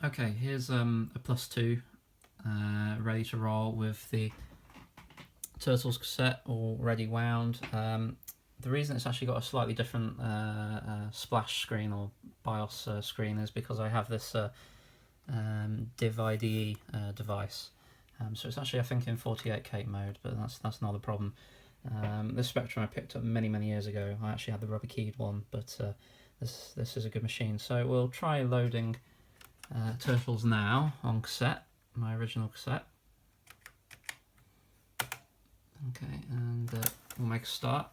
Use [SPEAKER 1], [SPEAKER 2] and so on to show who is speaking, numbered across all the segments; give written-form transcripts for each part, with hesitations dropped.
[SPEAKER 1] Okay, here's a +2 ready to roll with the Turtles cassette already wound. The reason it's actually got a slightly different splash screen or BIOS screen is because I have this div IDE device. So it's actually, I think, in 48K mode, but that's not a problem. This Spectrum I picked up many years ago. I actually had the rubber keyed one, but this is a good machine. So we'll try loading Turtles now on cassette, my original cassette. Okay, and we'll make a start.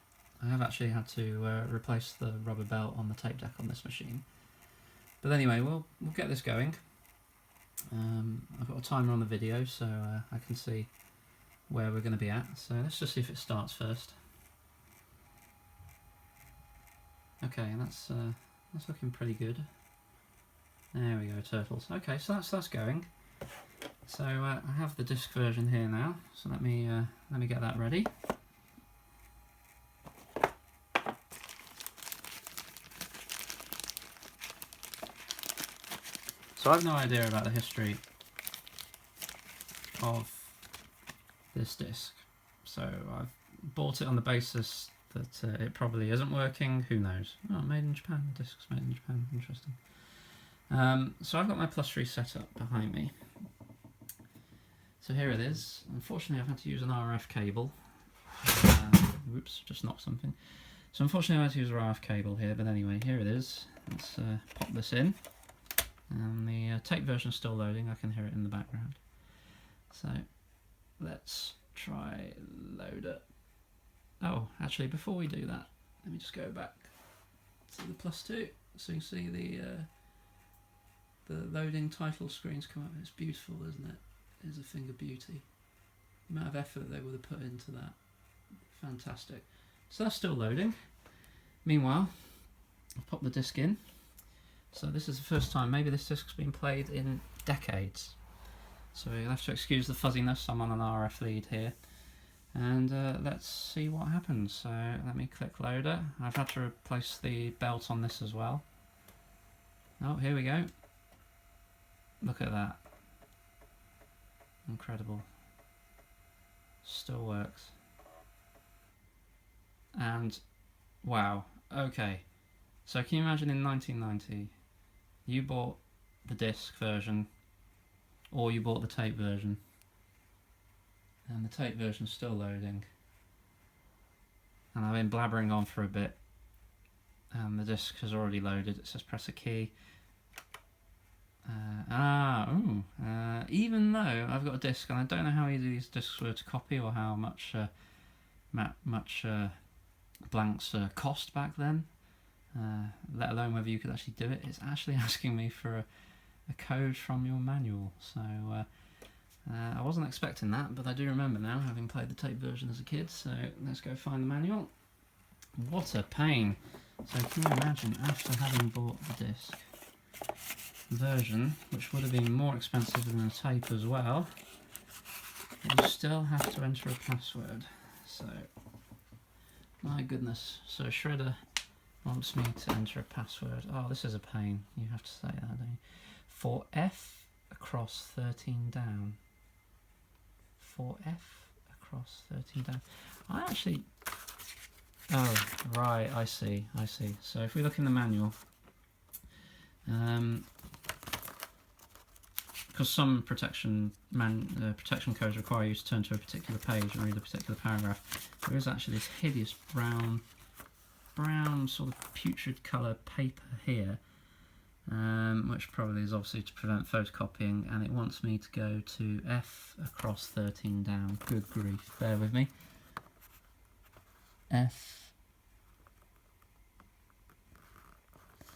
[SPEAKER 1] I have actually had to replace the rubber belt on the tape deck on this machine. But anyway, we'll get this going. I've got a timer on the video, so I can see where we're going to be at. So let's just see if it starts first. Okay, that's looking pretty good. There we go, Turtles. Okay, so that's going. So I have the disc version here now. So let me get that ready. So I have no idea about the history of this disc. So I've bought it on the basis that it probably isn't working. Who knows? Oh, made in Japan. The disc's made in Japan. Interesting. So I've got my +3 setup behind me. So here it is. Unfortunately, I've had to use an RF cable. Whoops, just knocked something. So unfortunately, I had to use a RF cable here. But anyway, here it is. Let's pop this in. And the tape version is still loading. I can hear it in the background. So let's try load it. Oh, actually, before we do that, let me just go back to the +2 so you can see the loading title screens come up. It's beautiful, isn't it? It is a thing of beauty. The amount of effort they would have put into that. Fantastic. So that's still loading. Meanwhile, I've popped the disc in. So this is the first time, maybe this disc's been played in decades. So you'll have to excuse the fuzziness, I'm on an RF lead here. And let's see what happens. So let me click loader. I've had to replace the belt on this as well. Oh, here we go. Look at that. Incredible. Still works. And wow, okay. So can you imagine in 1990, you bought the disc version or you bought the tape version, and the tape version's still loading, and I've been blabbering on for a bit and the disc has already loaded. It says press a key. Even though I've got a disc, and I don't know how easy these discs were to copy or how much blanks cost back then, let alone whether you could actually do it. It's actually asking me for a code from your manual. So I wasn't expecting that, but I do remember now, having played the tape version as a kid. So let's go find the manual. What a pain. So can you imagine, after having bought the disc version, which would have been more expensive than the tape as well, you still have to enter a password. So my goodness. So Shredder wants me to enter a password. Oh, this is a pain. You have to say that, don't you? For F across 13 down. For F across 13 down. I actually... Oh, right, I see. So if we look in the manual, because some protection codes require you to turn to a particular page and read a particular paragraph, there is actually this hideous brown sort of putrid colour paper here, which probably is obviously to prevent photocopying, and it wants me to go to F across 13 down. Good grief, bear with me. F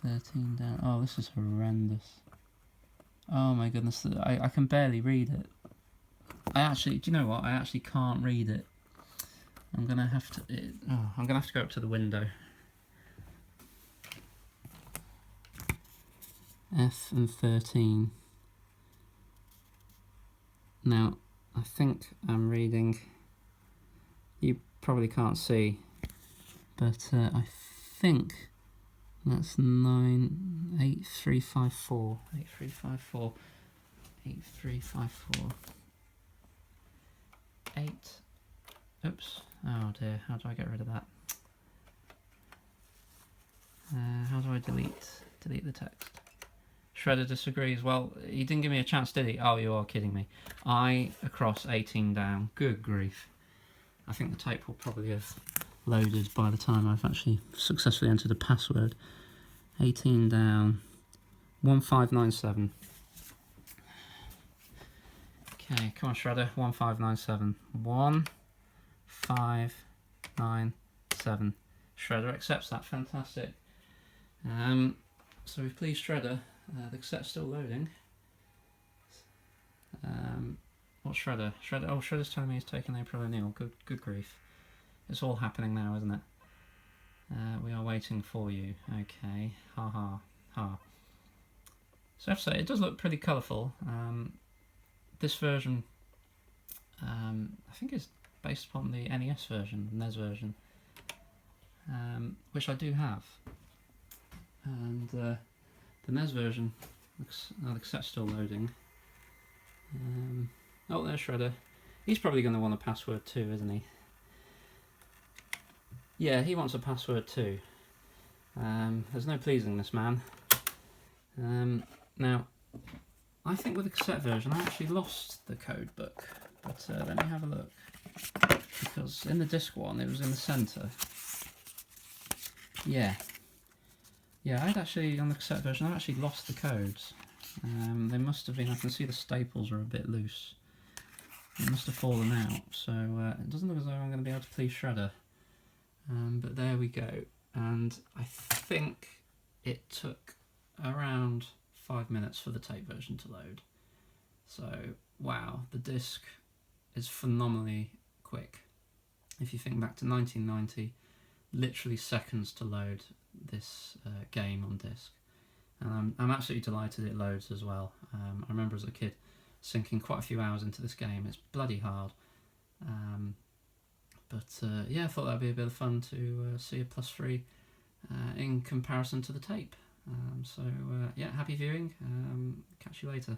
[SPEAKER 1] 13 down. Oh, this is horrendous. Oh my goodness, I can barely read it. Do you know what? I actually can't read it. I'm gonna have to go up to the window. F and 13. Now, I think I'm reading, you probably can't see, but I think That's 8354. 8354. 8354. 8. Oops. Oh dear, how do I get rid of that? How do I delete the text? Shredder disagrees. Well, he didn't give me a chance, did he? Oh, you are kidding me. I across 18 down. Good grief. I think the tape will probably have loaded by the time I've actually successfully entered a password. 18 down. 1597. Okay, come on Shredder. 1597. 1597. Shredder accepts that. Fantastic. So we've pleased Shredder. The cassette's still loading. What's Shredder? Oh, Shredder's telling me he's taken April O'Neil. Good grief. It's all happening now, isn't it? We are waiting for you. Okay. Ha ha ha. So I have to say, it does look pretty colourful. This version, I think, is based upon the NES version, the NES version, which I do have. And the NES version, looks, the cassette's still loading. Oh, there's Shredder. He's probably going to want a password too, isn't he? Yeah, he wants a password too. There's no pleasing this man. Now, I think with the cassette version I actually lost the code book, but let me have a look. Because in the disc one it was in the centre. Yeah, I'd actually, on the cassette version, I actually lost the codes. They must have been, I can see the staples are a bit loose. They must have fallen out, so it doesn't look as though I'm going to be able to please Shredder. But there we go, and I think it took around 5 minutes for the tape version to load. So, wow, the disc is phenomenally quick. If you think back to 1990, literally seconds to load this game on disc. And I'm absolutely delighted it loads as well. I remember as a kid sinking quite a few hours into this game. It's bloody hard. Yeah, I thought that'd be a bit of fun to see a +3 in comparison to the tape. Yeah, happy viewing. Catch you later.